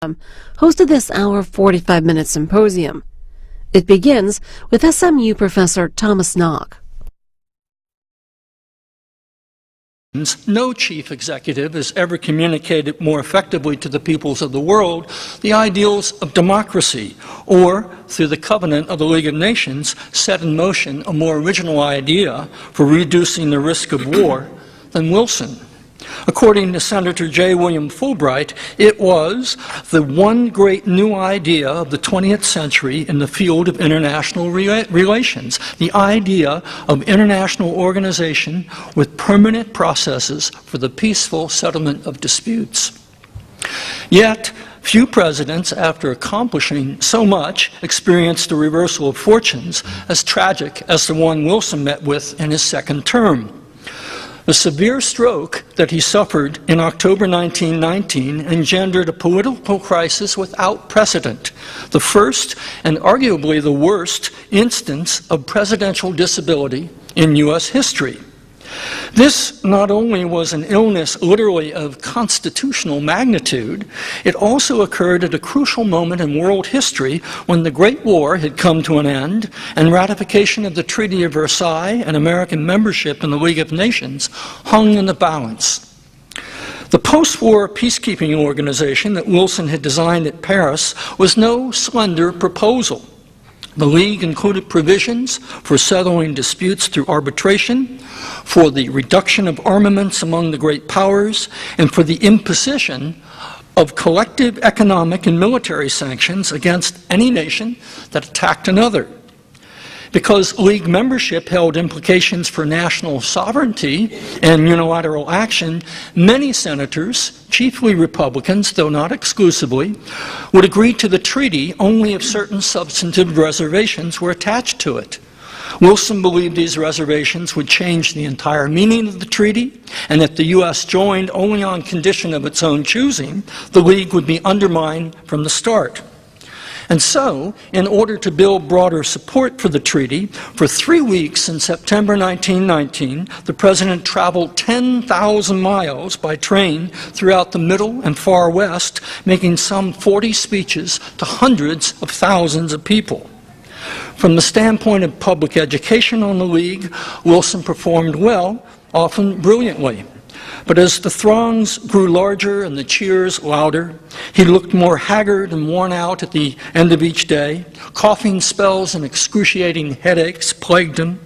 hosted this hour 45-minute symposium. It begins with SMU professor Thomas Knock. No chief executive has ever communicated more effectively to the peoples of the world the ideals of democracy, or, through the covenant of the League of Nations, set in motion a more original idea for reducing the risk of war than Wilson. According to Senator J. William Fulbright, it was the one great new idea of the 20th century in the field of international relations, the idea of international organization with permanent processes for the peaceful settlement of disputes. Yet, few presidents, after accomplishing so much, experienced a reversal of fortunes as tragic as the one Wilson met with in his second term. The severe stroke that he suffered in October 1919 engendered a political crisis without precedent, the first and arguably the worst instance of presidential disability in U.S. history. This not only was an illness literally of constitutional magnitude, it also occurred at a crucial moment in world history when the Great War had come to an end and ratification of the Treaty of Versailles and American membership in the League of Nations hung in the balance. The post-war peacekeeping organization that Wilson had designed at Paris was no slender proposal. The League included provisions for settling disputes through arbitration, for the reduction of armaments among the great powers, and for the imposition of collective economic and military sanctions against any nation that attacked another. Because League membership held implications for national sovereignty and unilateral action, many senators, chiefly Republicans, though not exclusively, would agree to the treaty only if certain substantive reservations were attached to it. Wilson believed these reservations would change the entire meaning of the treaty, and if the U.S. joined only on condition of its own choosing, the League would be undermined from the start. And so, in order to build broader support for the treaty, for 3 weeks in September 1919, the President traveled 10,000 miles by train throughout the Middle and Far West, making some 40 speeches to hundreds of thousands of people. From the standpoint of public education on the League, Wilson performed well, often brilliantly. But as the throngs grew larger and the cheers louder, he looked more haggard and worn out at the end of each day. Coughing spells and excruciating headaches plagued him.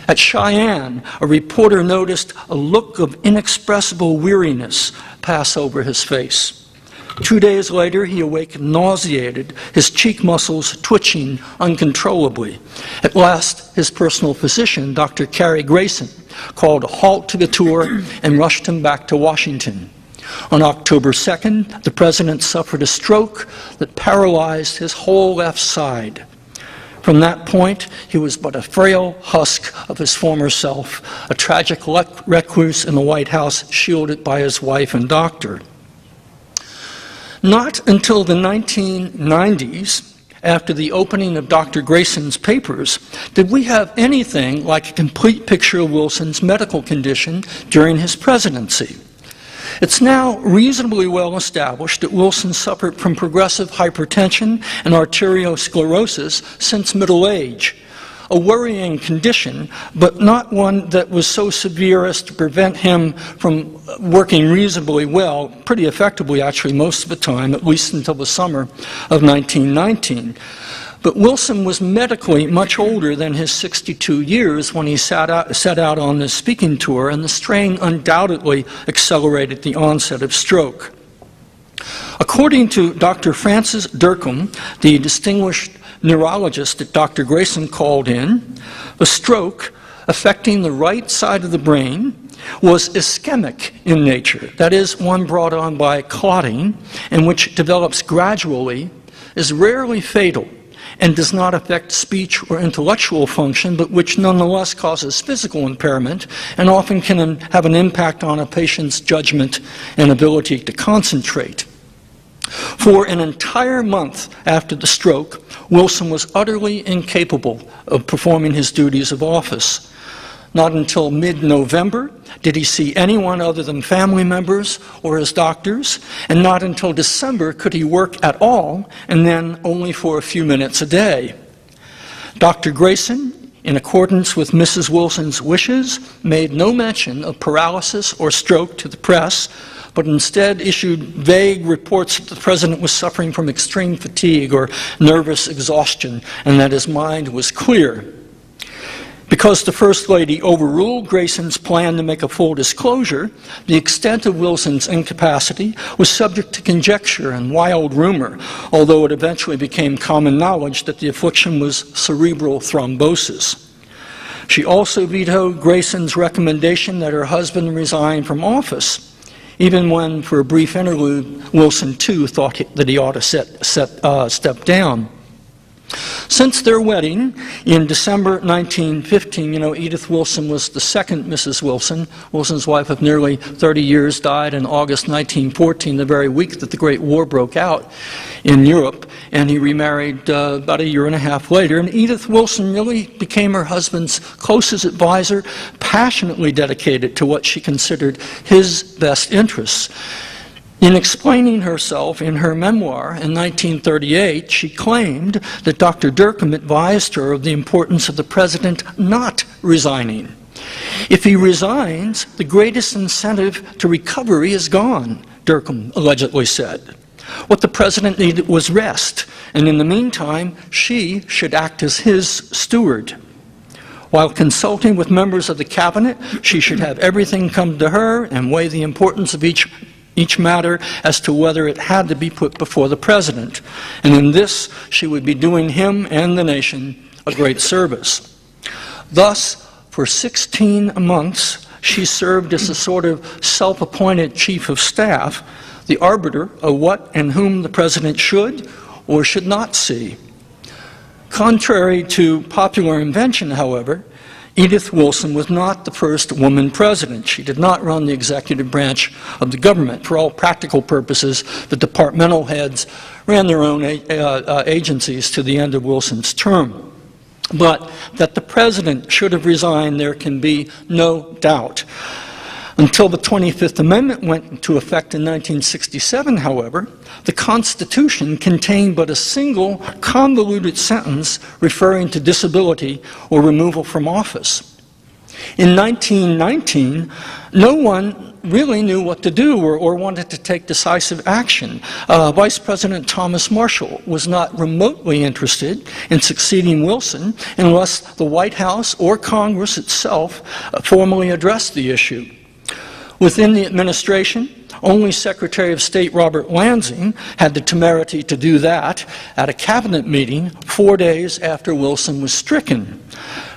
At Cheyenne, a reporter noticed a look of inexpressible weariness pass over his face. 2 days later, he awakened nauseated, his cheek muscles twitching uncontrollably. At last, his personal physician, Dr. Cary Grayson, called a halt to the tour and rushed him back to Washington. On October 2nd, the president suffered a stroke that paralyzed his whole left side. From that point, he was but a frail husk of his former self, a tragic recluse in the White House shielded by his wife and doctor. Not until the 1990s, after the opening of Dr. Grayson's papers, did we have anything like a complete picture of Wilson's medical condition during his presidency. It's now reasonably well established that Wilson suffered from progressive hypertension and arteriosclerosis since middle age, a worrying condition, but not one that was so severe as to prevent him from working reasonably well, pretty effectively actually most of the time, at least until the summer of 1919. But Wilson was medically much older than his 62 years when he set out on this speaking tour, and the strain undoubtedly accelerated the onset of stroke. According to Dr. Francis Dercum, the distinguished neurologist that Dr. Grayson called in, the stroke affecting the right side of the brain was ischemic in nature, that is, one brought on by clotting, and which develops gradually, is rarely fatal, and does not affect speech or intellectual function, but which nonetheless causes physical impairment and often can have an impact on a patient's judgment and ability to concentrate. For an entire month after the stroke, Wilson was utterly incapable of performing his duties of office. Not until mid-November did he see anyone other than family members or his doctors, and not until December could he work at all, and then only for a few minutes a day. Dr. Grayson, in accordance with Mrs. Wilson's wishes, made no mention of paralysis or stroke to the press, but instead issued vague reports that the president was suffering from extreme fatigue or nervous exhaustion, and that his mind was clear. Because the First Lady overruled Grayson's plan to make a full disclosure, the extent of Wilson's incapacity was subject to conjecture and wild rumor, although it eventually became common knowledge that the affliction was cerebral thrombosis. She also vetoed Grayson's recommendation that her husband resign from office, even when, for a brief interlude, Wilson too thought that he ought to step down. Since their wedding in December 1915, Edith Wilson was the second Mrs. Wilson. Wilson's wife of nearly 30 years died in August 1914, the very week that the Great War broke out in Europe, and he remarried about a year and a half later. And Edith Wilson really became her husband's closest advisor, passionately dedicated to what she considered his best interests. In explaining herself in her memoir in 1938, she claimed that Dr. Dercum advised her of the importance of the president not resigning. If he resigns, the greatest incentive to recovery is gone, Dercum allegedly said. What the president needed was rest, and in the meantime, she should act as his steward. While consulting with members of the cabinet, she should have everything come to her and weigh the importance of each matter as to whether it had to be put before the president. And in this, she would be doing him and the nation a great service. Thus, for 16 months, she served as a sort of self-appointed chief of staff, the arbiter of what and whom the president should or should not see. Contrary to popular invention, however, Edith Wilson was not the first woman president. She did not run the executive branch of the government. For all practical purposes, the departmental heads ran their own agencies to the end of Wilson's term. But that the president should have resigned, there can be no doubt. Until the 25th Amendment went into effect in 1967, however, the Constitution contained but a single convoluted sentence referring to disability or removal from office. In 1919, no one really knew what to do or wanted to take decisive action. Vice President Thomas Marshall was not remotely interested in succeeding Wilson unless the White House or Congress itself formally addressed the issue. Within the administration, only Secretary of State Robert Lansing had the temerity to do that at a cabinet meeting 4 days after Wilson was stricken.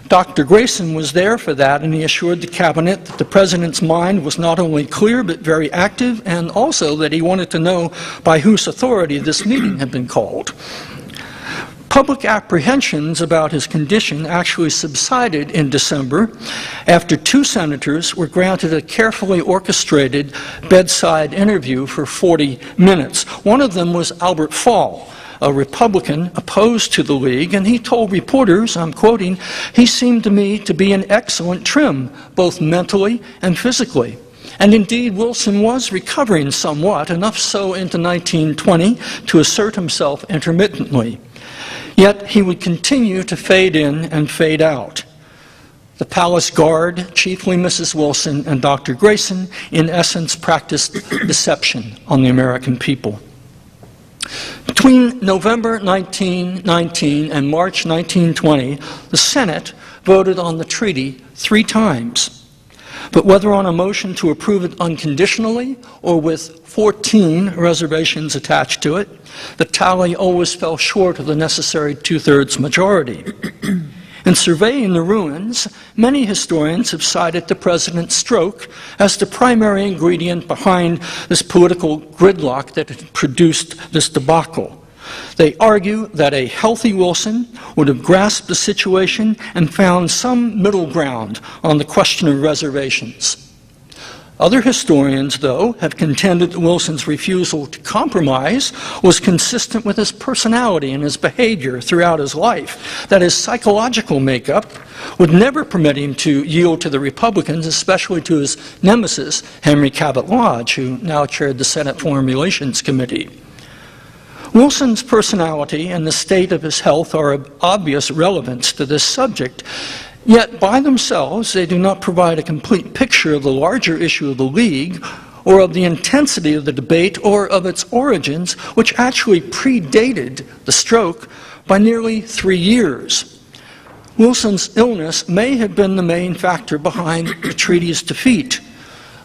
Dr. Grayson was there for that, and he assured the cabinet that the president's mind was not only clear but very active, and also that he wanted to know by whose authority this meeting had been called. Public apprehensions about his condition actually subsided in December after 2 senators were granted a carefully orchestrated bedside interview for 40 minutes. One of them was Albert Fall, a Republican opposed to the League, and he told reporters, I'm quoting, "He seemed to me to be in excellent trim, both mentally and physically." And indeed, Wilson was recovering somewhat, enough so into 1920 to assert himself intermittently. Yet he would continue to fade in and fade out. The palace guard, chiefly Mrs. Wilson and Dr. Grayson, in essence practiced deception on the American people. Between November 1919 and March 1920, the Senate voted on the treaty 3 times. But whether on a motion to approve it unconditionally or with 14 reservations attached to it, the tally always fell short of the necessary 2/3 majority. In surveying the ruins, many historians have cited the president's stroke as the primary ingredient behind this political gridlock that had produced this debacle. They argue that a healthy Wilson would have grasped the situation and found some middle ground on the question of reservations. Other historians, though, have contended that Wilson's refusal to compromise was consistent with his personality and his behavior throughout his life, that his psychological makeup would never permit him to yield to the Republicans, especially to his nemesis, Henry Cabot Lodge, who now chaired the Senate Foreign Relations Committee. Wilson's personality and the state of his health are of obvious relevance to this subject, yet by themselves they do not provide a complete picture of the larger issue of the League, or of the intensity of the debate, or of its origins, which actually predated the stroke by nearly 3 years. Wilson's illness may have been the main factor behind the treaty's defeat,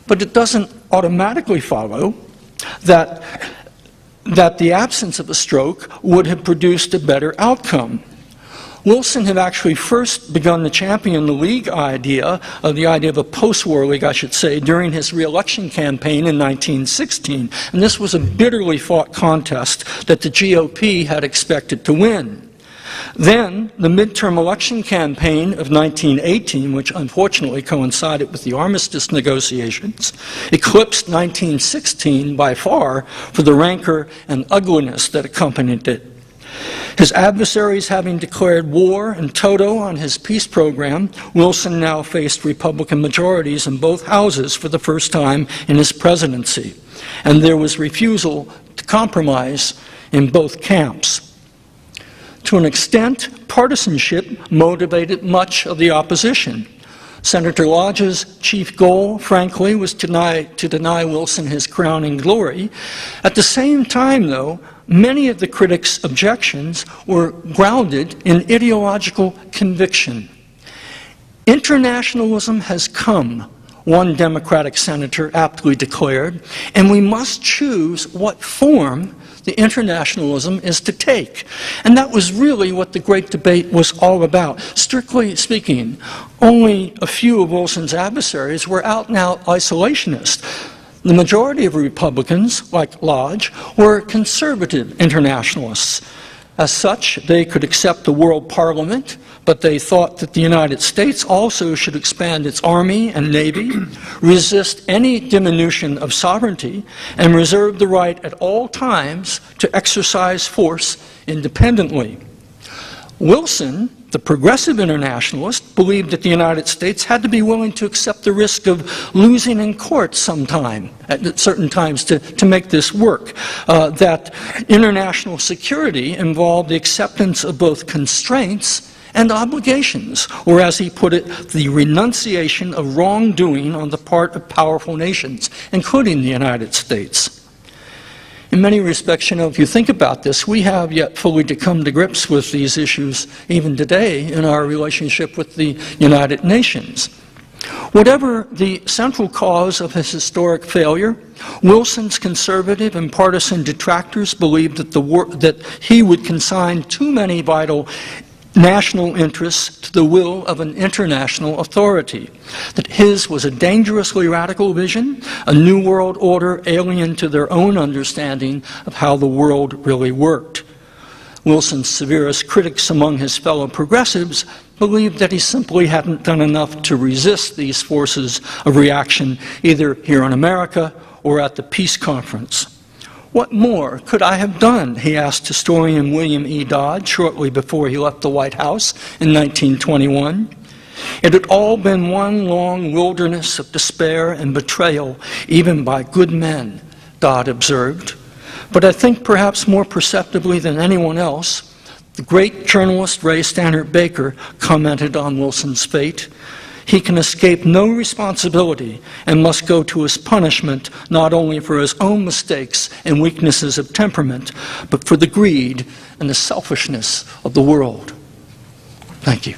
but it doesn't automatically follow that the absence of a stroke would have produced a better outcome. Wilson had actually first begun to champion the League idea, the idea of a post-war League, I should say, during his re-election campaign in 1916. And this was a bitterly fought contest that the GOP had expected to win. Then, the midterm election campaign of 1918, which unfortunately coincided with the armistice negotiations, eclipsed 1916 by far for the rancor and ugliness that accompanied it. His adversaries having declared war in toto on his peace program, Wilson now faced Republican majorities in both houses for the first time in his presidency, and there was refusal to compromise in both camps. To an extent, partisanship motivated much of the opposition. Senator Lodge's chief goal, frankly, was to deny Wilson his crowning glory. At the same time, though, many of the critics' objections were grounded in ideological conviction. Internationalism has come, one Democratic senator aptly declared, and we must choose what form the internationalism is to take. And that was really what the great debate was all about. Strictly speaking, only a few of Wilson's adversaries were out-and-out isolationists. The majority of Republicans, like Lodge, were conservative internationalists. As such, they could accept the world parliament, but they thought that the United States also should expand its army and navy, resist any diminution of sovereignty, and reserve the right at all times to exercise force independently. Wilson, the progressive internationalist, believed that the United States had to be willing to accept the risk of losing in court sometime, at certain times, to make this work. That international security involved the acceptance of both constraints and obligations, or as he put it, the renunciation of wrongdoing on the part of powerful nations, including the United States. In many respects, you know, if you think about this, we have yet fully to come to grips with these issues even today in our relationship with the United Nations. Whatever the central cause of his historic failure, Wilson's conservative and partisan detractors believed that he would consign too many vital national interests to the will of an international authority, that his was a dangerously radical vision, a new world order alien to their own understanding of how the world really worked. Wilson's severest critics among his fellow progressives believed that he simply hadn't done enough to resist these forces of reaction, either here in America or at the peace conference. What more could I have done, he asked historian William E. Dodd shortly before he left the White House in 1921. It had all been one long wilderness of despair and betrayal, even by good men, Dodd observed. But I think perhaps more perceptibly than anyone else, the great journalist Ray Stannard Baker commented on Wilson's fate. He can escape no responsibility and must go to his punishment not only for his own mistakes and weaknesses of temperament, but for the greed and the selfishness of the world. Thank you.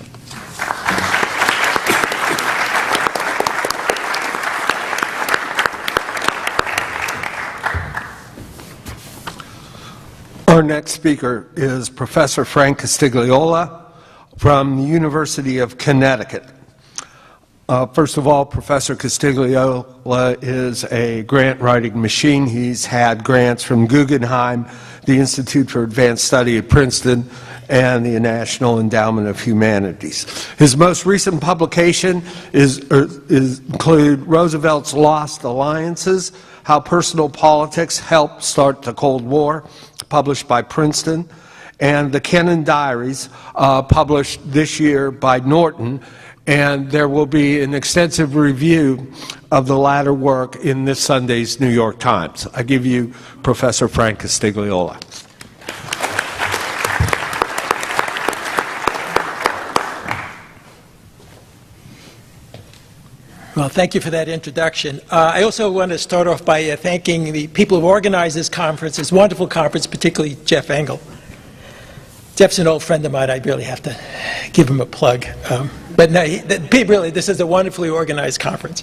Our next speaker is Professor Frank Castigliola from the University of Connecticut. First of all, Professor Costigliola is a grant-writing machine. He's had grants from Guggenheim, the Institute for Advanced Study at Princeton, and the National Endowment of Humanities. His most recent publication include Roosevelt's Lost Alliances, How Personal Politics Helped Start the Cold War, published by Princeton, and the Kennan Diaries, published this year by Norton, and there will be an extensive review of the latter work in this Sunday's New York Times. I give you Professor Frank Castigliola. Well, thank you for that introduction. I also want to start off by thanking the people who organized this conference, this wonderful conference, particularly Jeff Engel. Jeff's an old friend of mine. I really have to give him a plug. But no, really, this is a wonderfully organized conference.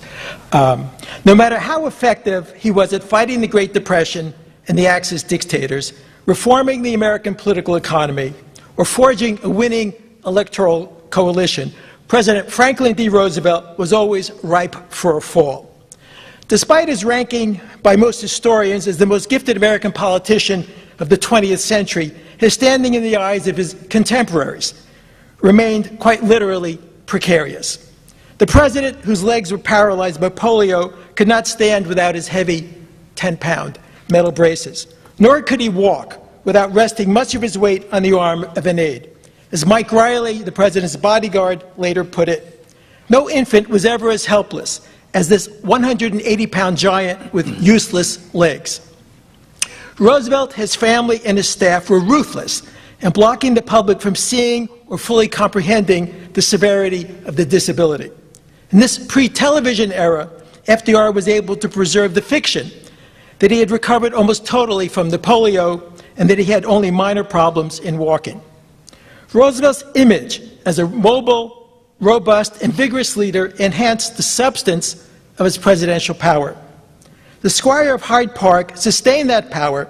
No matter how effective he was at fighting the Great Depression and the Axis dictators, reforming the American political economy, or forging a winning electoral coalition, President Franklin D. Roosevelt was always ripe for a fall. Despite his ranking by most historians as the most gifted American politician of the 20th century, his standing in the eyes of his contemporaries remained quite literally precarious. The president, whose legs were paralyzed by polio, could not stand without his heavy 10-pound metal braces, nor could he walk without resting much of his weight on the arm of an aide. As Mike Riley, the president's bodyguard, later put it, no infant was ever as helpless as this 180-pound giant with useless legs. Roosevelt, his family, and his staff were ruthless in blocking the public from seeing or fully comprehending the severity of the disability. In this pre-television era, FDR was able to preserve the fiction that he had recovered almost totally from the polio and that he had only minor problems in walking. Roosevelt's image as a mobile, robust, and vigorous leader enhanced the substance of his presidential power. The Squire of Hyde Park sustained that power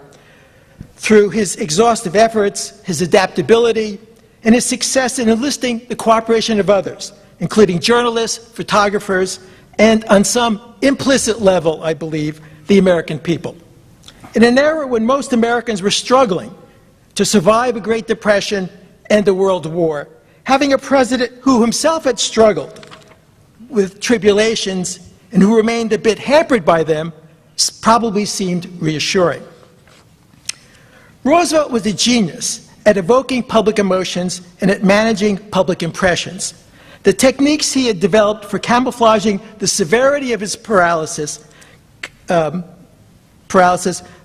through his exhaustive efforts, his adaptability, and his success in enlisting the cooperation of others, including journalists, photographers, and on some implicit level, I believe, the American people. In an era when most Americans were struggling to survive a Great Depression and a World War, having a president who himself had struggled with tribulations and who remained a bit hampered by them probably seemed reassuring. Roosevelt was a genius at evoking public emotions and at managing public impressions. The techniques he had developed for camouflaging the severity of his paralysis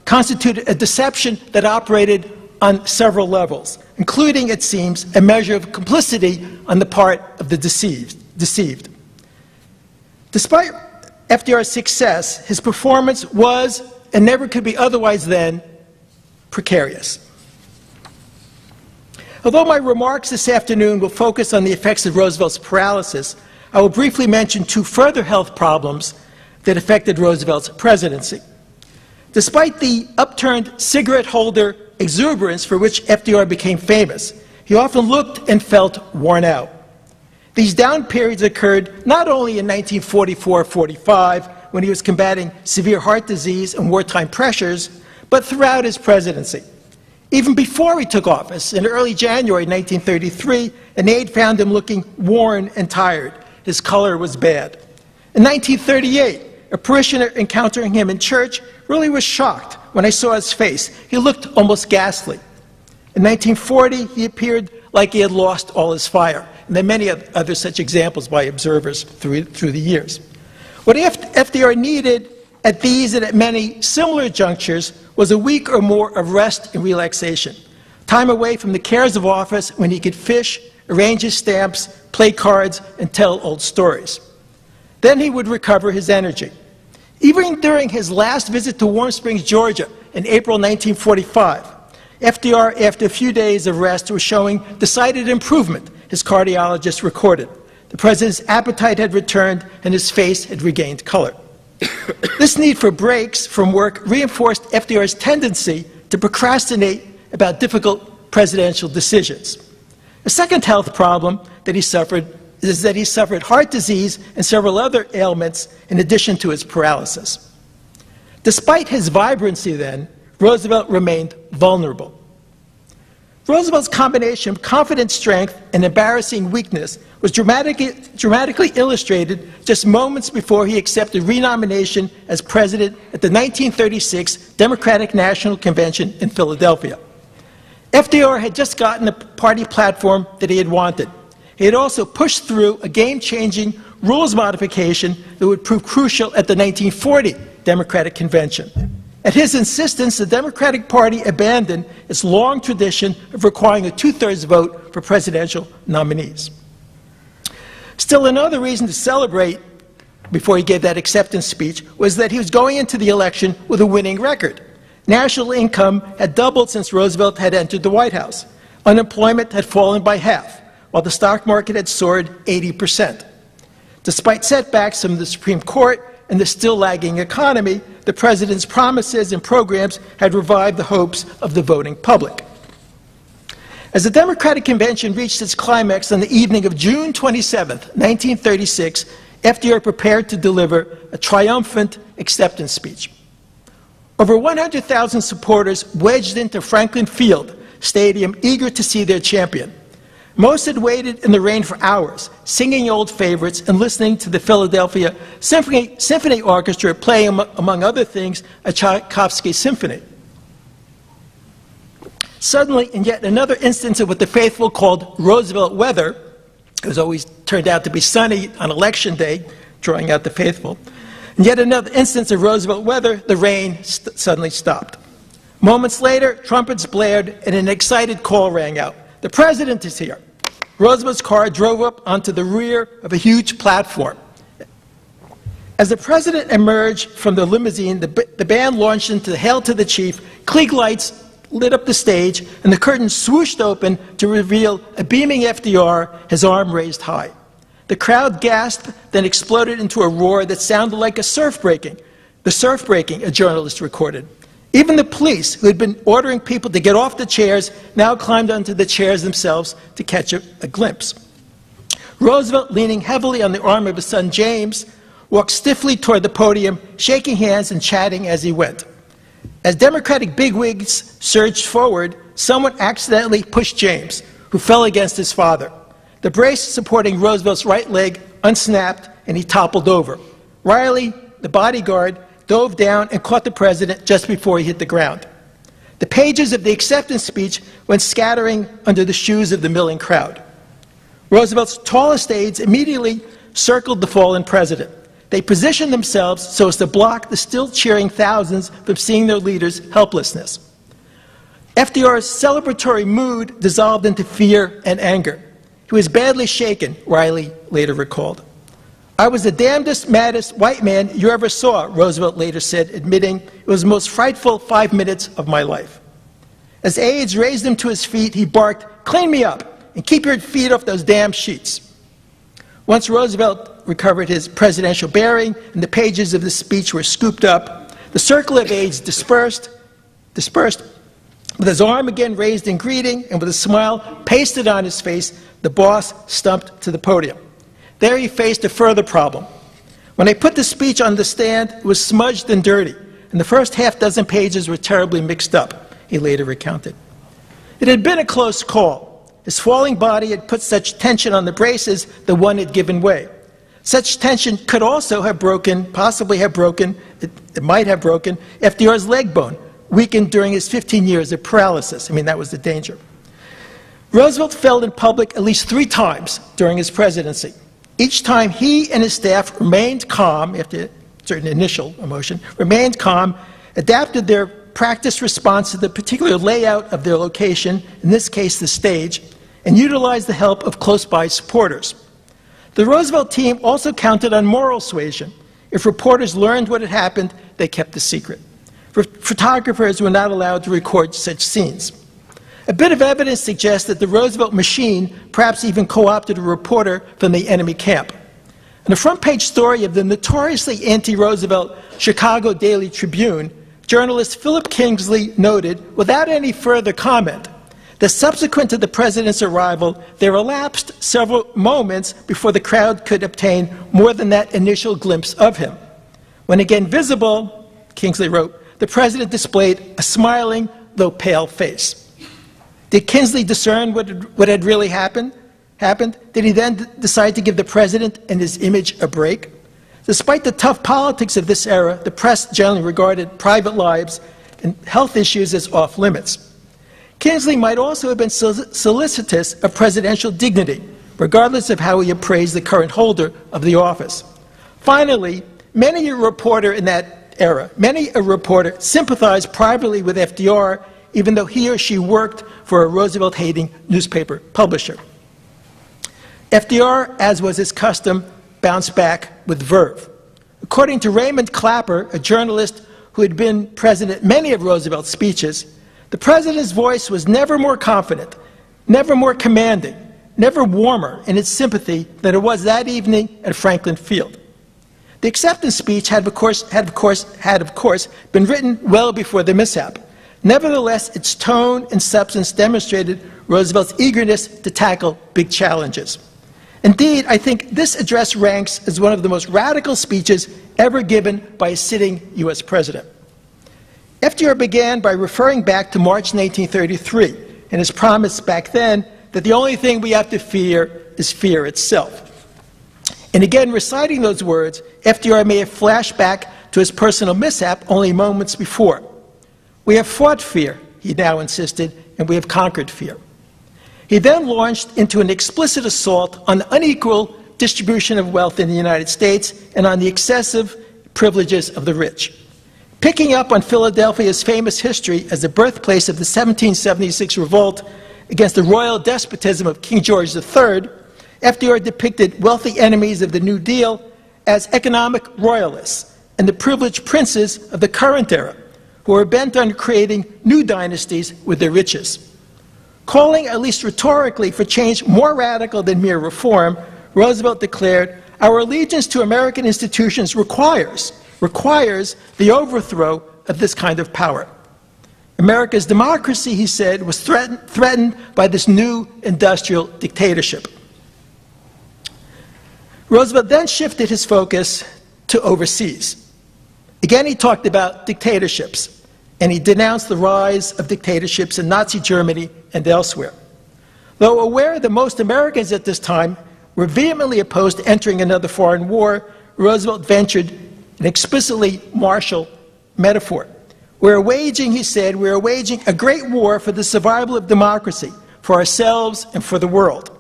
constituted a deception that operated on several levels, including, it seems, a measure of complicity on the part of the deceived. Despite FDR's success, his performance was, and never could be otherwise than, precarious. Although my remarks this afternoon will focus on the effects of Roosevelt's paralysis, I will briefly mention two further health problems that affected Roosevelt's presidency. Despite the upturned cigarette holder exuberance for which FDR became famous, he often looked and felt worn out. These down periods occurred not only in 1944-45, when he was combating severe heart disease and wartime pressures, but throughout his presidency. Even before he took office, in early January 1933, an aide found him looking worn and tired. His color was bad. In 1938, a parishioner encountering him in church really was shocked when I saw his face. He looked almost ghastly. In 1940, he appeared like he had lost all his fire. And there are many other such examples by observers through the years. What FDR needed at these and at many similar junctures was a week or more of rest and relaxation, time away from the cares of office when he could fish, arrange his stamps, play cards, and tell old stories. Then he would recover his energy. Even during his last visit to Warm Springs, Georgia, in April 1945, FDR, after a few days of rest, was showing decided improvement, his cardiologist recorded. The president's appetite had returned and his face had regained color. This need for breaks from work reinforced FDR's tendency to procrastinate about difficult presidential decisions. A second health problem that he suffered is that he suffered heart disease and several other ailments in addition to his paralysis. Despite his vibrancy then, Roosevelt remained vulnerable. Roosevelt's combination of confident strength and embarrassing weakness was dramatically illustrated just moments before he accepted renomination as president at the 1936 Democratic National Convention in Philadelphia. FDR had just gotten the party platform that he had wanted. He had also pushed through a game-changing rules modification that would prove crucial at the 1940 Democratic Convention. At his insistence, the Democratic Party abandoned its long tradition of requiring a two-thirds vote for presidential nominees. Still, another reason to celebrate before he gave that acceptance speech was that he was going into the election with a winning record. National income had doubled since Roosevelt had entered the White House. Unemployment had fallen by half, while the stock market had soared 80%. Despite setbacks from the Supreme Court and the still lagging economy, the president's promises and programs had revived the hopes of the voting public. As the Democratic Convention reached its climax on the evening of June 27, 1936, FDR prepared to deliver a triumphant acceptance speech. Over 100,000 supporters wedged into Franklin Field Stadium, eager to see their champion. Most had waited in the rain for hours, singing old favorites and listening to the Philadelphia Symphony Orchestra play, among other things, a Tchaikovsky symphony. Suddenly, in yet another instance of what the faithful called Roosevelt weather, it was always turned out to be sunny on Election Day, drawing out the faithful. In yet another instance of Roosevelt weather, the rain suddenly stopped. Moments later, trumpets blared and an excited call rang out. The president is here. Roosevelt's car drove up onto the rear of a huge platform. As the president emerged from the limousine, the band launched into Hail to the Chief. Klieg lights lit up the stage, and the curtain swooshed open to reveal a beaming FDR, his arm raised high. The crowd gasped, then exploded into a roar that sounded like a surf breaking. The surf breaking, a journalist recorded. Even the police, who had been ordering people to get off the chairs, now climbed onto the chairs themselves to catch a glimpse. Roosevelt, leaning heavily on the arm of his son James, walked stiffly toward the podium, shaking hands and chatting as he went. As Democratic bigwigs surged forward, someone accidentally pushed James, who fell against his father. The brace supporting Roosevelt's right leg unsnapped, and he toppled over. Riley, the bodyguard, dove down and caught the president just before he hit the ground. The pages of the acceptance speech went scattering under the shoes of the milling crowd. Roosevelt's tallest aides immediately circled the fallen president. They positioned themselves so as to block the still cheering thousands from seeing their leader's helplessness. FDR's celebratory mood dissolved into fear and anger. He was badly shaken, Riley later recalled. "I was the damnedest, maddest white man you ever saw," Roosevelt later said, admitting it was the most frightful 5 minutes of my life. As aides raised him to his feet, he barked, "Clean me up and keep your feet off those damn sheets." Once Roosevelt recovered his presidential bearing and the pages of the speech were scooped up, the circle of aides dispersed. With his arm again raised in greeting and with a smile pasted on his face, the boss stumped to the podium. There he faced a further problem. When they put the speech on the stand, it was smudged and dirty, and the first half-dozen pages were terribly mixed up, he later recounted. It had been a close call. His falling body had put such tension on the braces that one had given way. Such tension could also have possibly have broken, it might have broken, FDR's leg bone, weakened during his 15 years of paralysis. I mean, that was the danger. Roosevelt fell in public at least 3 times during his presidency. Each time he and his staff remained calm, after a certain initial emotion, remained calm, adapted their practiced response to the particular layout of their location, in this case the stage, and utilized the help of close-by supporters. The Roosevelt team also counted on moral suasion. If reporters learned what had happened, they kept the secret. Photographers were not allowed to record such scenes. A bit of evidence suggests that the Roosevelt machine perhaps even co-opted a reporter from the enemy camp. In a front-page story of the notoriously anti-Roosevelt Chicago Daily Tribune, journalist Philip Kingsley noted, without any further comment, that subsequent to the president's arrival, there elapsed several moments before the crowd could obtain more than that initial glimpse of him. When again visible, Kingsley wrote, the president displayed a smiling, though pale face. Did Kinsley discern what had really happened? Did he then decide to give the president and his image a break? Despite the tough politics of this era, the press generally regarded private lives and health issues as off limits. Kinsley might also have been solicitous of presidential dignity, regardless of how he appraised the current holder of the office. Finally, many a reporter in that era, sympathized privately with FDR, even though he or she worked for a Roosevelt-hating newspaper publisher. FDR, as was his custom, bounced back with verve. According to Raymond Clapper, a journalist who had been present at many of Roosevelt's speeches, the president's voice was never more confident, never more commanding, never warmer in its sympathy than it was that evening at Franklin Field. The acceptance speech had of course been written well before the mishap. Nevertheless, its tone and substance demonstrated Roosevelt's eagerness to tackle big challenges. Indeed, I think this address ranks as one of the most radical speeches ever given by a sitting U.S. president. FDR began by referring back to March 1933 and his promise back then that the only thing we have to fear is fear itself. And again, reciting those words, FDR may have flashed back to his personal mishap only moments before. We have fought fear, he now insisted, and we have conquered fear. He then launched into an explicit assault on the unequal distribution of wealth in the United States and on the excessive privileges of the rich. Picking up on Philadelphia's famous history as the birthplace of the 1776 revolt against the royal despotism of King George III, FDR depicted wealthy enemies of the New Deal as economic royalists and the privileged princes of the current era, who were bent on creating new dynasties with their riches. Calling, at least rhetorically, for change more radical than mere reform, Roosevelt declared, "Our allegiance to American institutions requires the overthrow of this kind of power." America's democracy, he said, was threatened by this new industrial dictatorship. Roosevelt then shifted his focus to overseas. Again, he talked about dictatorships, and he denounced the rise of dictatorships in Nazi Germany and elsewhere. Though aware that most Americans at this time were vehemently opposed to entering another foreign war, Roosevelt ventured an explicitly martial metaphor. We're waging, he said, we're waging a great war for the survival of democracy, for ourselves and for the world.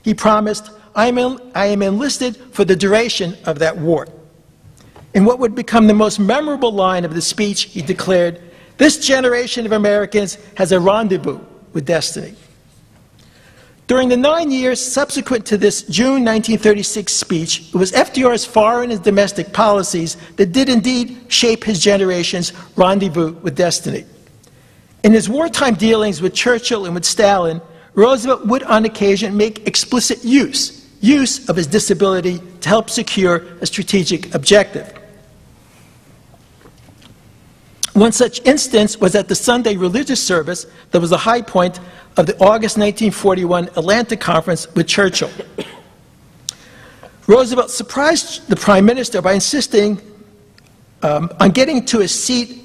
He promised, I am enlisted for the duration of that war. In what would become the most memorable line of the speech, he declared, "This generation of Americans has a rendezvous with destiny." During the 9 years subsequent to this June 1936 speech, it was FDR's foreign and domestic policies that did indeed shape his generation's rendezvous with destiny. In his wartime dealings with Churchill and with Stalin, Roosevelt would on occasion make explicit use of his disability to help secure a strategic objective. One such instance was at the Sunday religious service that was the high point of the August 1941 Atlanta Conference with Churchill. Roosevelt surprised the Prime Minister by insisting on getting to his seat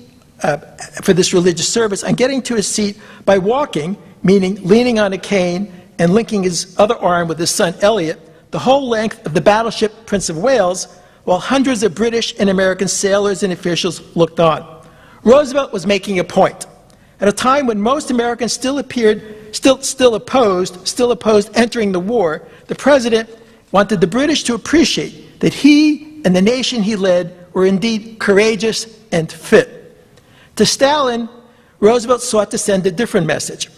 for this religious service, on getting to his seat by walking, meaning leaning on a cane and linking his other arm with his son Elliot, the whole length of the battleship Prince of Wales, while hundreds of British and American sailors and officials looked on. Roosevelt was making a point. At a time when most Americans still opposed entering the war, the president wanted the British to appreciate that he and the nation he led were indeed courageous and fit. To Stalin, Roosevelt sought to send a different message.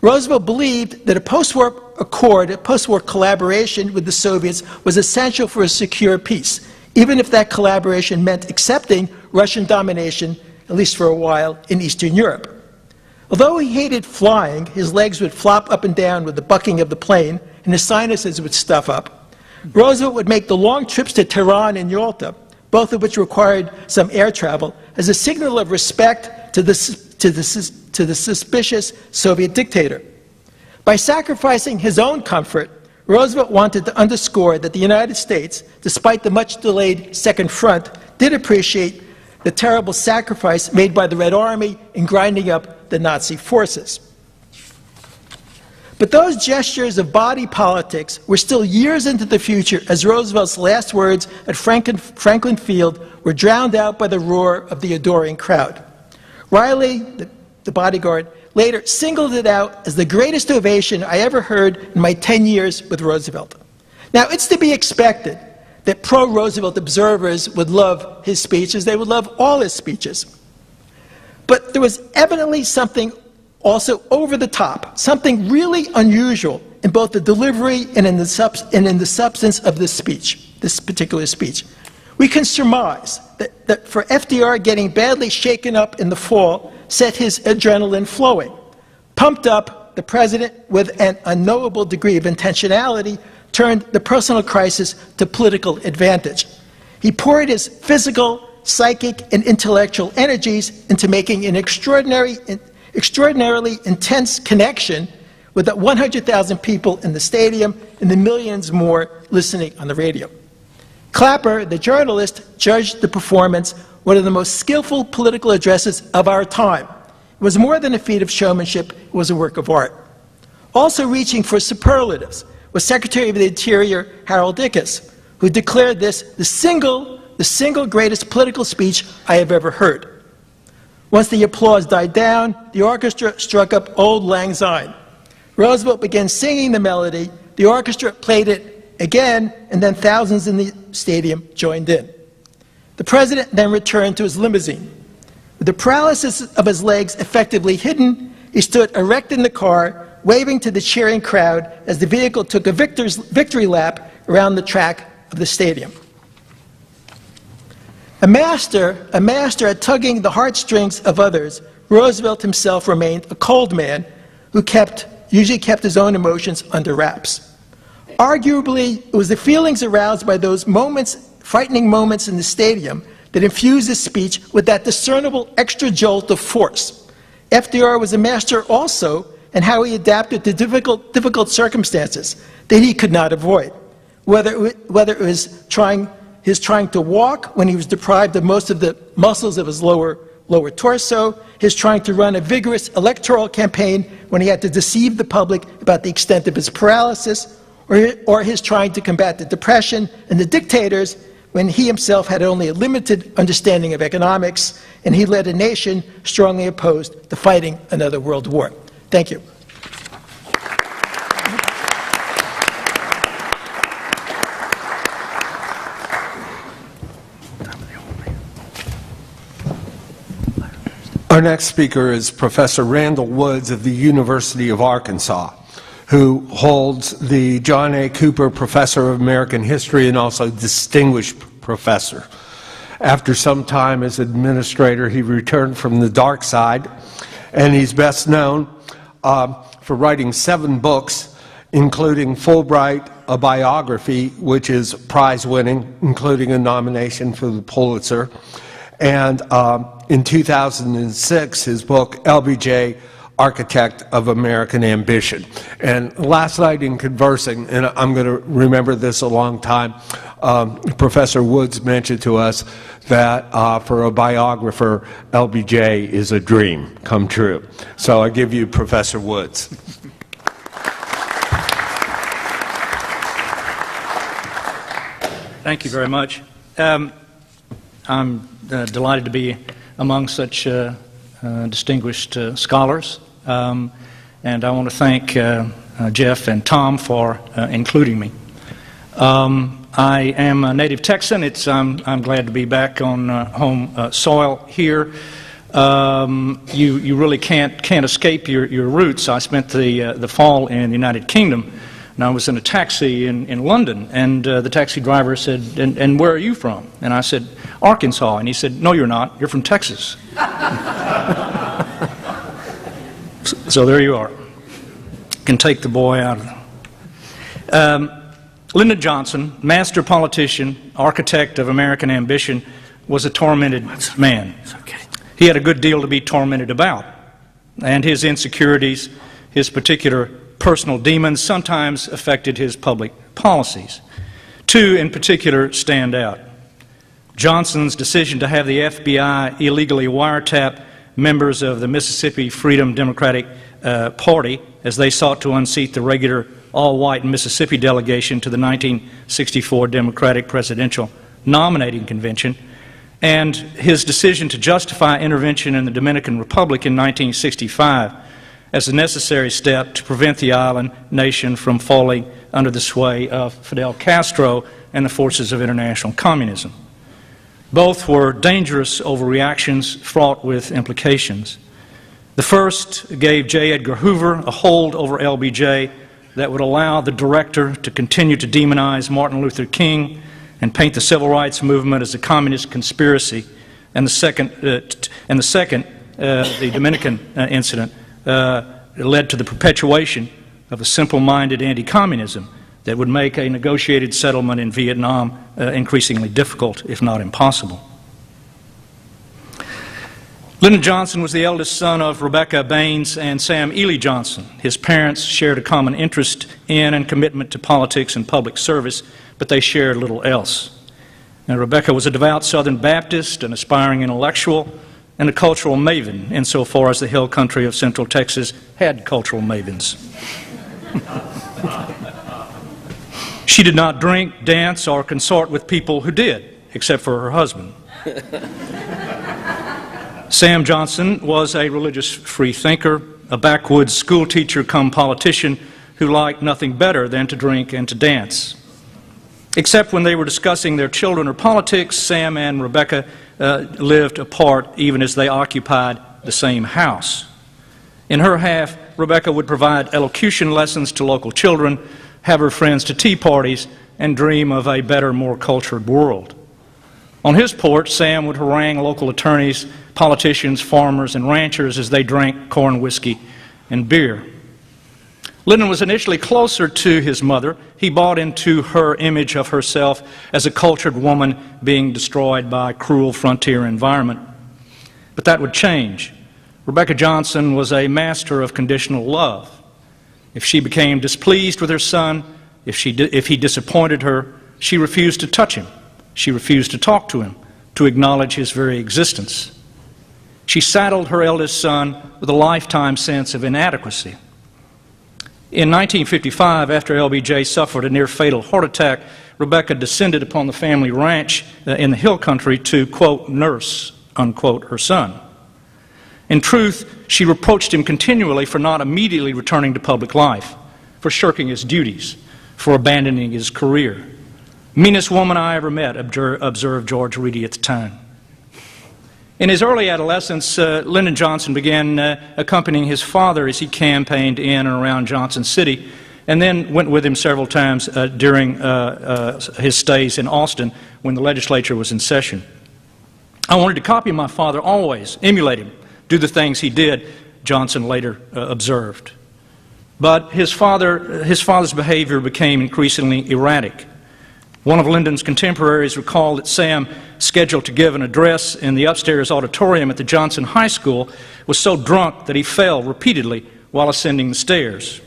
Roosevelt believed that a post-war accord, a post-war collaboration with the Soviets was essential for a secure peace, even if that collaboration meant accepting Russian domination, at least for a while, in Eastern Europe. Although he hated flying, his legs would flop up and down with the bucking of the plane, and his sinuses would stuff up. Roosevelt would make the long trips to Tehran and Yalta, both of which required some air travel, as a signal of respect to the suspicious Soviet dictator. By sacrificing his own comfort, Roosevelt wanted to underscore that the United States, despite the much-delayed Second Front, did appreciate the terrible sacrifice made by the Red Army in grinding up the Nazi forces. But those gestures of body politics were still years into the future as Roosevelt's last words at Franklin Field were drowned out by the roar of the adoring crowd. Riley, the bodyguard, later singled it out as the greatest ovation I ever heard in my 10 years with Roosevelt. Now, it's to be expected that pro-Roosevelt observers would love his speeches. They would love all his speeches. But there was evidently something also over the top, something really unusual in both the delivery and in the substance of this speech, this particular speech. We can surmise that for FDR, getting badly shaken up in the fall set his adrenaline flowing. Pumped up, the president, with an unknowable degree of intentionality, turned the personal crisis to political advantage. He poured his physical, psychic, and intellectual energies into making an extraordinarily intense connection with the 100,000 people in the stadium and the millions more listening on the radio. Clapper, the journalist, judged the performance one of the most skillful political addresses of our time. It was more than a feat of showmanship, it was a work of art. Also reaching for superlatives was Secretary of the Interior Harold Ickes, who declared this the single greatest political speech I have ever heard. Once the applause died down, the orchestra struck up Old Lang Syne. Roosevelt began singing the melody, the orchestra played it again, and then thousands in the stadium joined in. The president then returned to his limousine. With the paralysis of his legs effectively hidden, he stood erect in the car, waving to the cheering crowd as the vehicle took a victory lap around the track of the stadium. A master at tugging the heartstrings of others, Roosevelt himself remained a cold man who usually kept his own emotions under wraps. Arguably, it was the feelings aroused by those frightening moments in the stadium that infused his speech with that discernible extra jolt of force. FDR was a master also in how he adapted to difficult circumstances that he could not avoid, whether it was his trying to walk when he was deprived of most of the muscles of his lower torso, his trying to run a vigorous electoral campaign when he had to deceive the public about the extent of his paralysis, or his trying to combat the Depression and the dictators when he himself had only a limited understanding of economics and he led a nation strongly opposed to fighting another world war. Thank you. Our next speaker is Professor Randall Woods of the University of Arkansas, who holds the John A. Cooper Professor of American History and also Distinguished Professor. After some time as administrator, he returned from the dark side, and he's best known for writing 7 books, including Fulbright, a biography, which is prize-winning, including a nomination for the Pulitzer, and in 2006, his book, LBJ, Architect of American Ambition. And last night in conversing, and I'm going to remember this a long time, Professor Woods mentioned to us that for a biographer, LBJ is a dream come true. So I give you Professor Woods. Thank you very much. I'm delighted to be among such distinguished scholars, and I want to thank Jeff and Tom for including me. I am a native Texan. I'm glad to be back on home soil here. You really can't escape your roots. I spent the fall in the United Kingdom, and I was in a taxi in London, and the taxi driver said, and where are you from? And I said, Arkansas. And he said, no, you're not. You're from Texas. So there you are. Can take the boy out of it. Lyndon Johnson, master politician, architect of American ambition, was a tormented man. He had a good deal to be tormented about, and his insecurities, his particular personal demons, sometimes affected his public policies. 2 in particular stand out. Johnson's decision to have the FBI illegally wiretap members of the Mississippi Freedom Democratic Party as they sought to unseat the regular all-white Mississippi delegation to the 1964 Democratic Presidential Nominating Convention, and his decision to justify intervention in the Dominican Republic in 1965 as a necessary step to prevent the island nation from falling under the sway of Fidel Castro and the forces of international communism. Both were dangerous overreactions fraught with implications. The first gave J. Edgar Hoover a hold over LBJ that would allow the director to continue to demonize Martin Luther King and paint the civil rights movement as a communist conspiracy. And the second, the Dominican incident, led to the perpetuation of a simple-minded anti-communism that would make a negotiated settlement in Vietnam increasingly difficult, if not impossible. Lyndon Johnson was the eldest son of Rebecca Baines and Sam Ely Johnson. His parents shared a common interest in and commitment to politics and public service, but they shared little else. Now, Rebecca was a devout Southern Baptist, an aspiring intellectual, and a cultural maven, insofar as the hill country of Central Texas had cultural mavens. She did not drink, dance, or consort with people who did, except for her husband. Sam Johnson was a religious freethinker, a backwoods schoolteacher come politician who liked nothing better than to drink and to dance. Except when they were discussing their children or politics, Sam and Rebecca lived apart even as they occupied the same house. In her half, Rebecca would provide elocution lessons to local children, have her friends to tea parties, and dream of a better, more cultured world. On his porch, Sam would harangue local attorneys, politicians, farmers, and ranchers as they drank corn whiskey and beer. Lyndon was initially closer to his mother. He bought into her image of herself as a cultured woman being destroyed by a cruel frontier environment. But that would change. Rebecca Johnson was a master of conditional love. If she became displeased with her son, if he disappointed her, she refused to touch him. She refused to talk to him, to acknowledge his very existence. She saddled her eldest son with a lifetime sense of inadequacy. In 1955, after LBJ suffered a near-fatal heart attack, Rebecca descended upon the family ranch in the hill country to, quote, nurse, unquote, her son. In truth, she reproached him continually for not immediately returning to public life, for shirking his duties, for abandoning his career. Meanest woman I ever met, observed George Reedy at the time. In his early adolescence, Lyndon Johnson began accompanying his father as he campaigned in and around Johnson City, and then went with him several times during his stays in Austin when the legislature was in session. I wanted to copy my father always, emulate him, do the things he did, Johnson later observed. But his father's behavior became increasingly erratic. One of Lyndon's contemporaries recalled that Sam, scheduled to give an address in the upstairs auditorium at the Johnson High School, was so drunk that he fell repeatedly while ascending the stairs.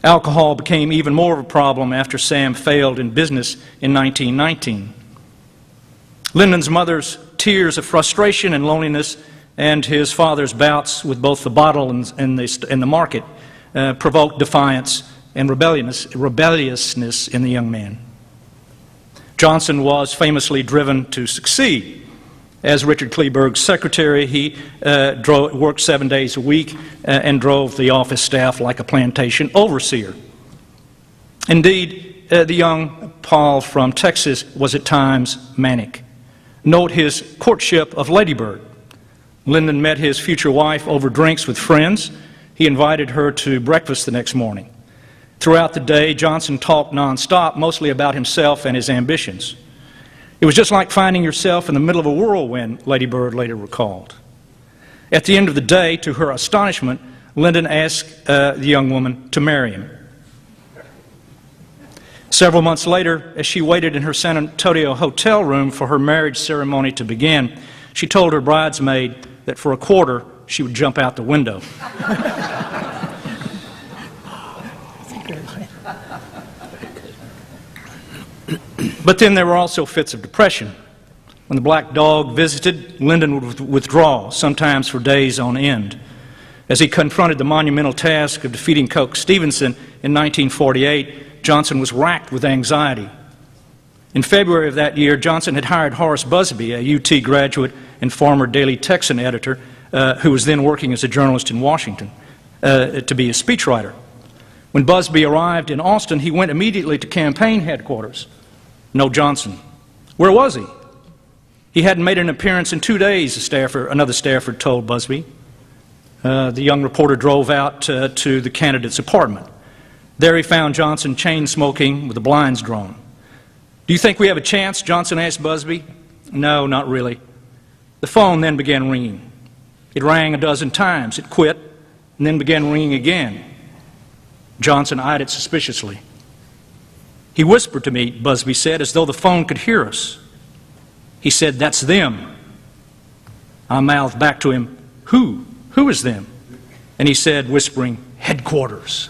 Alcohol became even more of a problem after Sam failed in business in 1919. Lyndon's mother's tears of frustration and loneliness and his father's bouts with both the bottle and the market provoked defiance and rebelliousness in the young man. Johnson was famously driven to succeed. As Richard Kleberg's secretary, he worked 7 days a week and drove the office staff like a plantation overseer. Indeed, the young Paul from Texas was at times manic. Note his courtship of Lady Bird. Lyndon met his future wife over drinks with friends. He invited her to breakfast the next morning. Throughout the day, Johnson talked nonstop, mostly about himself and his ambitions. It was just like finding yourself in the middle of a whirlwind, Lady Bird later recalled. At the end of the day, to her astonishment, Lyndon asked the young woman to marry him. Several months later, as she waited in her San Antonio hotel room for her marriage ceremony to begin, she told her bridesmaid that for a quarter she would jump out the window. But then there were also fits of depression. When the black dog visited, Lyndon would withdraw, sometimes for days on end. As he confronted the monumental task of defeating Coke Stevenson in 1948, Johnson was racked with anxiety. In February of that year, Johnson had hired Horace Busby, a UT graduate and former Daily Texan editor, who was then working as a journalist in Washington, to be a speechwriter. When Busby arrived in Austin, he went immediately to campaign headquarters. No Johnson. Where was he? He hadn't made an appearance in 2 days, another staffer told Busby. The young reporter drove out to the candidate's apartment. There he found Johnson chain-smoking with the blinds drawn. "Do you think we have a chance?" Johnson asked Busby. "No, not really." The phone then began ringing. It rang a dozen times. It quit and then began ringing again. Johnson eyed it suspiciously. "He whispered to me," Busby said, "as though the phone could hear us. He said, 'That's them.' I mouthed back to him, 'Who? Who is them?' And he said, whispering, 'Headquarters.'"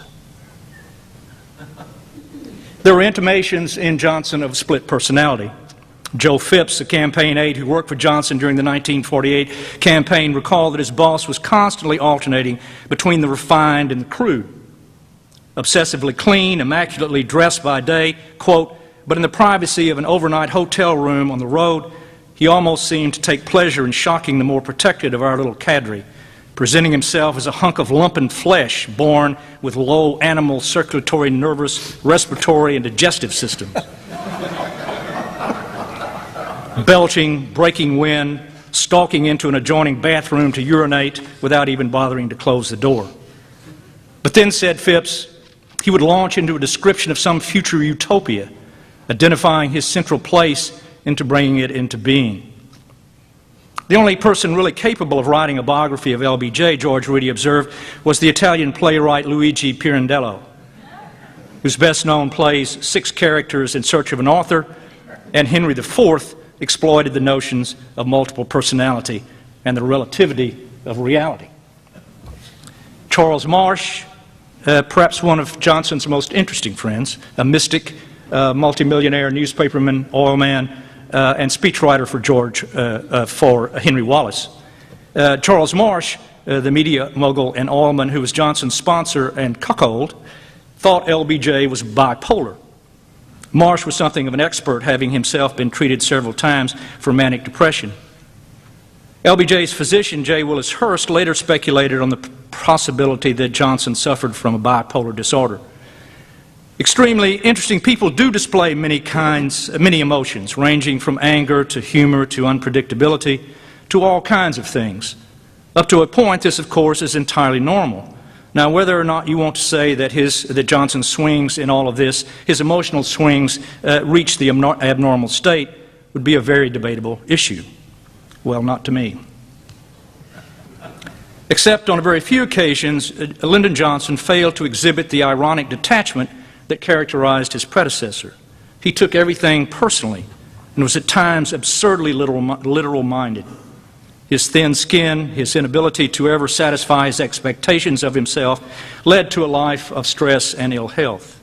There were intimations in Johnson of split personality. Joe Phipps, a campaign aide who worked for Johnson during the 1948 campaign, recalled that his boss was constantly alternating between the refined and the crude. Obsessively clean, immaculately dressed by day, quote, "but in the privacy of an overnight hotel room on the road, he almost seemed to take pleasure in shocking the more protected of our little cadre, presenting himself as a hunk of lumpen flesh born with low animal circulatory, nervous, respiratory, and digestive systems. Belching, breaking wind, stalking into an adjoining bathroom to urinate without even bothering to close the door. But then, said Phipps, he would launch into a description of some future utopia, identifying his central place into bringing it into being. The only person really capable of writing a biography of LBJ, George Reedy observed, was the Italian playwright Luigi Pirandello, whose best-known plays, Six Characters in Search of an Author and Henry IV, exploited the notions of multiple personality and the relativity of reality. Charles Marsh, perhaps one of Johnson's most interesting friends, a mystic, multimillionaire newspaperman, oilman, and speechwriter for Henry Wallace. Charles Marsh, the media mogul and oilman who was Johnson's sponsor and cuckold, thought LBJ was bipolar. Marsh was something of an expert, having himself been treated several times for manic depression. LBJ's physician, J. Willis Hurst, later speculated on the possibility that Johnson suffered from a bipolar disorder. Extremely interesting people do display many emotions, ranging from anger to humor to unpredictability to all kinds of things. Up to a point, this, of course, is entirely normal. Now, whether or not you want to say that Johnson's swings in all of this, his emotional swings, reached the abnormal state, would be a very debatable issue. Well, not to me. Except on a very few occasions, Lyndon Johnson failed to exhibit the ironic detachment that characterized his predecessor. He took everything personally and was at times absurdly literal-minded. His thin skin, his inability to ever satisfy his expectations of himself led to a life of stress and ill health.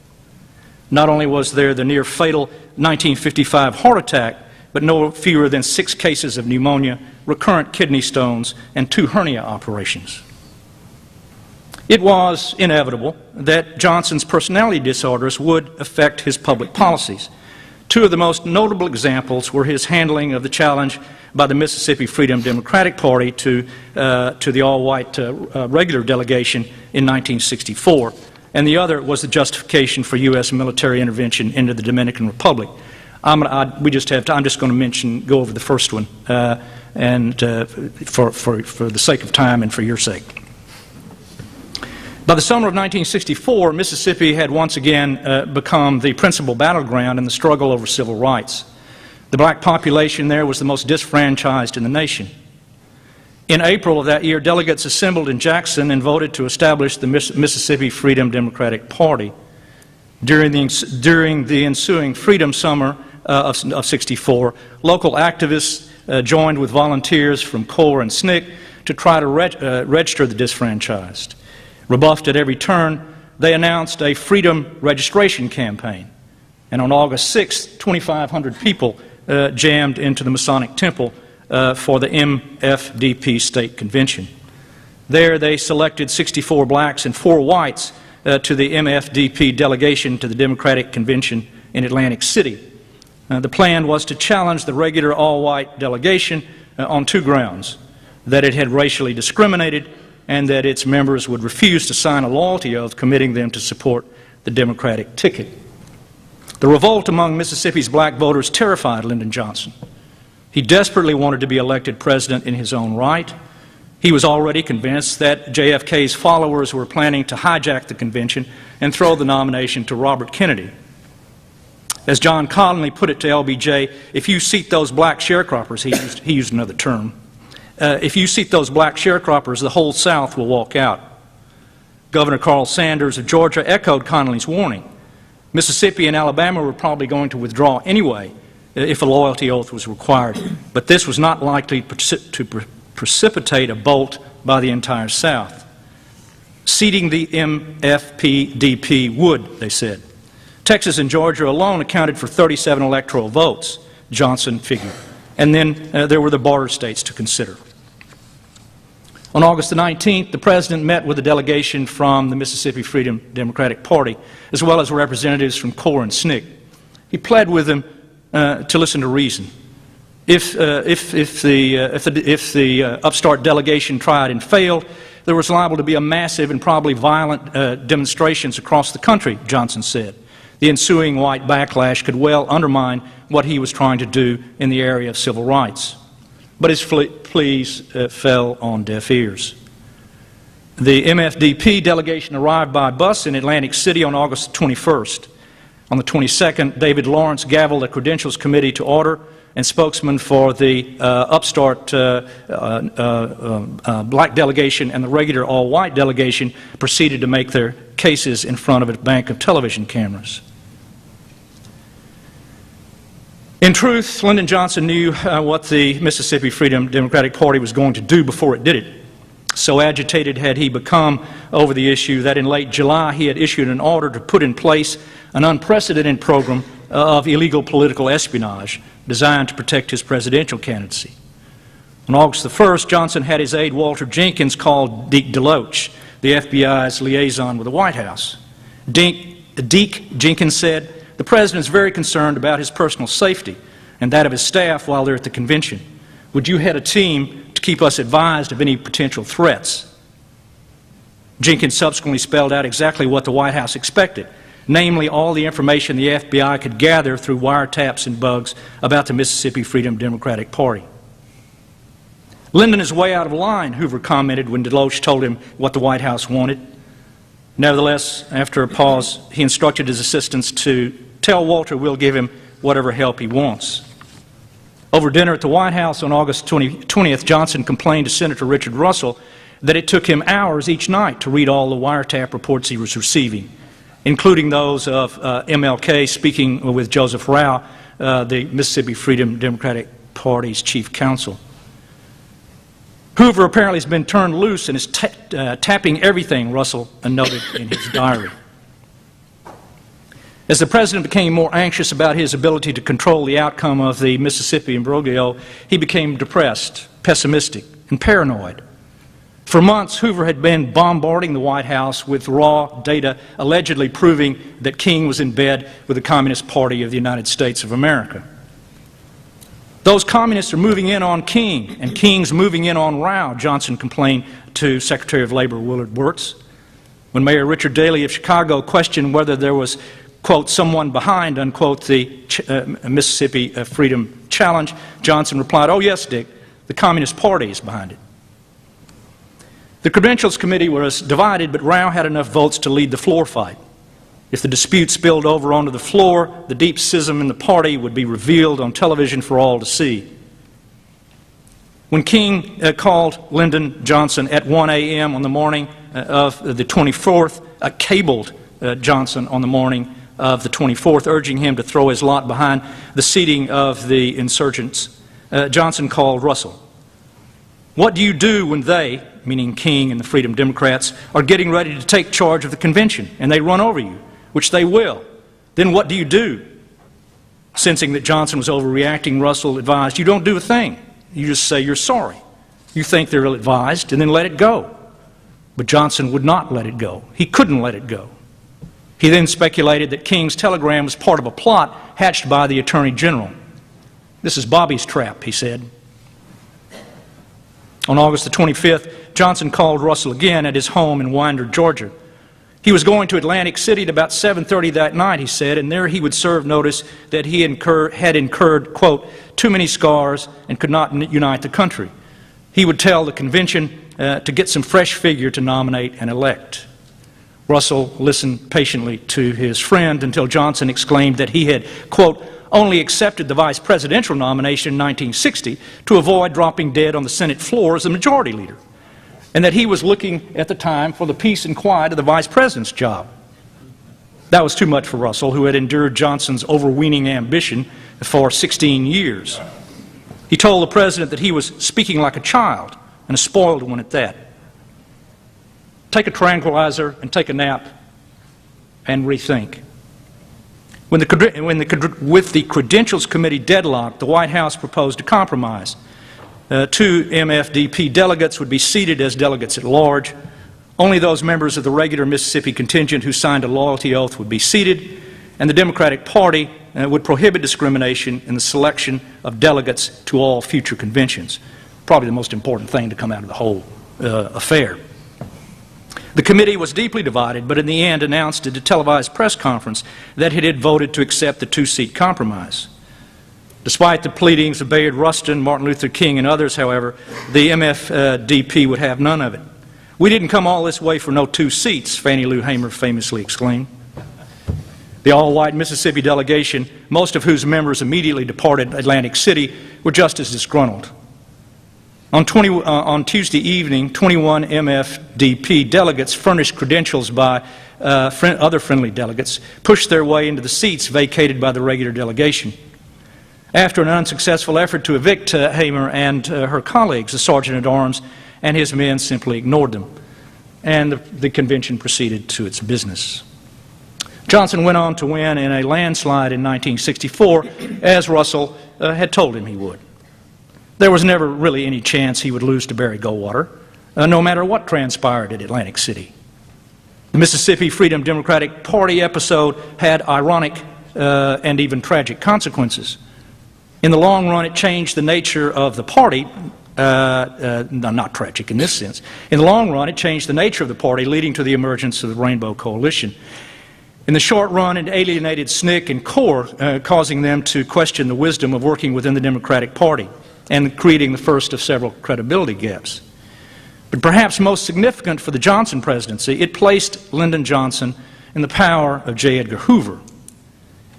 Not only was there the near-fatal 1955 heart attack, but no fewer than 6 cases of pneumonia, recurrent kidney stones, and 2 hernia operations. It was inevitable that Johnson's personality disorders would affect his public policies. 2 of the most notable examples were his handling of the challenge by the Mississippi Freedom Democratic Party to the all-white regular delegation in 1964, and the other was the justification for U.S. military intervention into the Dominican Republic. I'm just going to go over the first one, and for the sake of time and for your sake. By the summer of 1964, Mississippi had once again become the principal battleground in the struggle over civil rights. The black population there was the most disfranchised in the nation. In April of that year, delegates assembled in Jackson and voted to establish the Mississippi Freedom Democratic Party. During the ensuing Freedom Summer of '64, local activists joined with volunteers from CORE and SNCC to try to register the disfranchised. Rebuffed at every turn, they announced a freedom registration campaign. And on August 6th, 2,500 people jammed into the Masonic Temple for the MFDP State Convention. There they selected 64 blacks and 4 whites to the MFDP delegation to the Democratic Convention in Atlantic City. The plan was to challenge the regular all-white delegation on 2 grounds: that it had racially discriminated and that its members would refuse to sign a loyalty oath committing them to support the Democratic ticket. The revolt among Mississippi's black voters terrified Lyndon Johnson. He desperately wanted to be elected president in his own right. He was already convinced that JFK's followers were planning to hijack the convention and throw the nomination to Robert Kennedy. As John Connally put it to LBJ, if you seat those black sharecroppers, he used another term, if you seat those black sharecroppers, the whole South will walk out. Governor Carl Sanders of Georgia echoed Connally's warning. Mississippi and Alabama were probably going to withdraw anyway if a loyalty oath was required, but this was not likely to precipitate a bolt by the entire South. Seating the MFPDP would, they said. Texas and Georgia alone accounted for 37 electoral votes, Johnson figured. And then there were the border states to consider. On August the 19th, the President met with a delegation from the Mississippi Freedom Democratic Party, as well as representatives from CORE and SNCC. He pled with them to listen to reason. If the upstart delegation tried and failed, there was liable to be a massive and probably violent demonstrations across the country, Johnson said. The ensuing white backlash could well undermine what he was trying to do in the area of civil rights. But his pleas fell on deaf ears. The MFDP delegation arrived by bus in Atlantic City on August 21st. On the 22nd, David Lawrence gavelled a credentials committee to order, and spokesman for the upstart black delegation and the regular all-white delegation proceeded to make their cases in front of a bank of television cameras. In truth, Lyndon Johnson knew what the Mississippi Freedom Democratic Party was going to do before it did it. So agitated had he become over the issue that in late July he had issued an order to put in place an unprecedented program of illegal political espionage designed to protect his presidential candidacy. On August the 1st, Johnson had his aide Walter Jenkins call Deke DeLoach, the FBI's liaison with the White House. Deke, Jenkins said, the President is very concerned about his personal safety and that of his staff while they're at the convention. Would you head a team to keep us advised of any potential threats? Jenkins subsequently spelled out exactly what the White House expected, namely all the information the FBI could gather through wiretaps and bugs about the Mississippi Freedom Democratic Party. Lyndon is way out of line, Hoover commented when DeLoach told him what the White House wanted. Nevertheless, after a pause, he instructed his assistants to tell Walter we'll give him whatever help he wants. Over dinner at the White House on August 20th, Johnson complained to Senator Richard Russell that it took him hours each night to read all the wiretap reports he was receiving, including those of MLK speaking with Joseph Rao, the Mississippi Freedom Democratic Party's chief counsel. Hoover apparently has been turned loose and is tapping everything, Russell noted in his diary. As the President became more anxious about his ability to control the outcome of the Mississippi imbroglio, he became depressed, pessimistic, and paranoid. For months, Hoover had been bombarding the White House with raw data allegedly proving that King was in bed with the Communist Party of the United States of America. Those communists are moving in on King, and King's moving in on Rao, Johnson complained to Secretary of Labor Willard Wirtz. When Mayor Richard Daley of Chicago questioned whether there was, quote, someone behind, unquote, the Mississippi Freedom Challenge, Johnson replied, oh yes, Dick, the Communist Party is behind it. The Credentials Committee was divided, but Rao had enough votes to lead the floor fight. If the dispute spilled over onto the floor, the deep schism in the party would be revealed on television for all to see. When King called Lyndon Johnson at 1 a.m. on the morning of the 24th, cabled Johnson on the morning of the 24th, urging him to throw his lot behind the seating of the insurgents, Johnson called Russell. What do you do when they, meaning King and the Freedom Democrats, are getting ready to take charge of the convention and they run over you, which they will? Then what do you do? Sensing that Johnson was overreacting, Russell advised, you don't do a thing. You just say you're sorry. You think they're ill-advised and then let it go. But Johnson would not let it go. He couldn't let it go. He then speculated that King's telegram was part of a plot hatched by the Attorney General. "This is Bobby's trap," he said. On August the 25th, Johnson called Russell again at his home in Winder, Georgia. He was going to Atlantic City at about 7:30 that night, he said, and there he would serve notice that he had incurred, quote, "too many scars and could not unite the country." He would tell the convention to get some fresh figure to nominate and elect. Russell listened patiently to his friend until Johnson exclaimed that he had, quote, "only accepted the vice presidential nomination in 1960 to avoid dropping dead on the Senate floor as the majority leader, and that he was looking at the time for the peace and quiet of the vice president's job." That was too much for Russell, who had endured Johnson's overweening ambition for 16 years. He told the president that he was speaking like a child, and a spoiled one at that. Take a tranquilizer and take a nap and rethink. With the Credentials Committee deadlocked, the White House proposed a compromise. 2 MFDP delegates would be seated as delegates at large. Only those members of the regular Mississippi contingent who signed a loyalty oath would be seated, and the Democratic Party would prohibit discrimination in the selection of delegates to all future conventions. Probably the most important thing to come out of the whole affair. The committee was deeply divided, but in the end announced at a televised press conference that it had voted to accept the 2-seat compromise. Despite the pleadings of Bayard Rustin, Martin Luther King, and others, however, the MFDP would have none of it. "We didn't come all this way for no 2 seats, Fannie Lou Hamer famously exclaimed. The all-white Mississippi delegation, most of whose members immediately departed Atlantic City, were just as disgruntled. On Tuesday evening, 21 MFDP delegates, furnished credentials by other friendly delegates, pushed their way into the seats vacated by the regular delegation. After an unsuccessful effort to evict Hamer and her colleagues, the sergeant-at-arms and his men simply ignored them, and the convention proceeded to its business. Johnson went on to win in a landslide in 1964, as Russell had told him he would. There was never really any chance he would lose to Barry Goldwater, no matter what transpired at Atlantic City. The Mississippi Freedom Democratic Party episode had ironic and even tragic consequences. In the long run, it changed the nature of the party, not tragic in this sense. In the long run, it changed the nature of the party, leading to the emergence of the Rainbow Coalition. In the short run, it alienated SNCC and CORE, causing them to question the wisdom of working within the Democratic Party and creating the first of several credibility gaps. But perhaps most significant for the Johnson presidency, it placed Lyndon Johnson in the power of J. Edgar Hoover.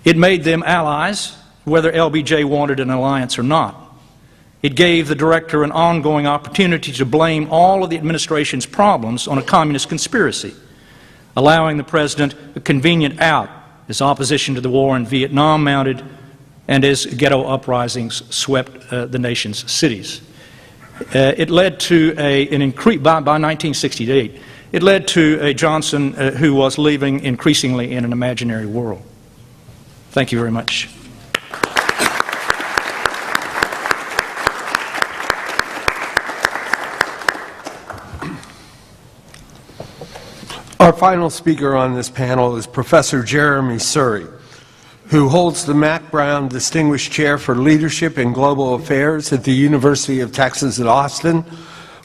It made them allies, whether LBJ wanted an alliance or not. It gave the director an ongoing opportunity to blame all of the administration's problems on a communist conspiracy, allowing the president a convenient out as opposition to the war in Vietnam mounted and as ghetto uprisings swept the nation's cities. It led to an increase, by 1968, it led to a Johnson who was living increasingly in an imaginary world. Thank you very much. Our final speaker on this panel is Professor Jeremi Suri, who holds the Mack Brown Distinguished Chair for Leadership in Global Affairs at the University of Texas at Austin,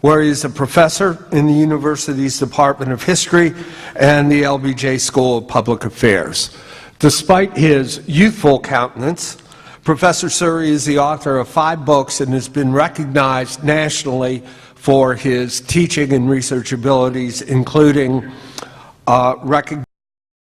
where he is a professor in the university's Department of History and the LBJ School of Public Affairs. Despite his youthful countenance, Professor Suri is the author of 5 books and has been recognized nationally for his teaching and research abilities, including recognition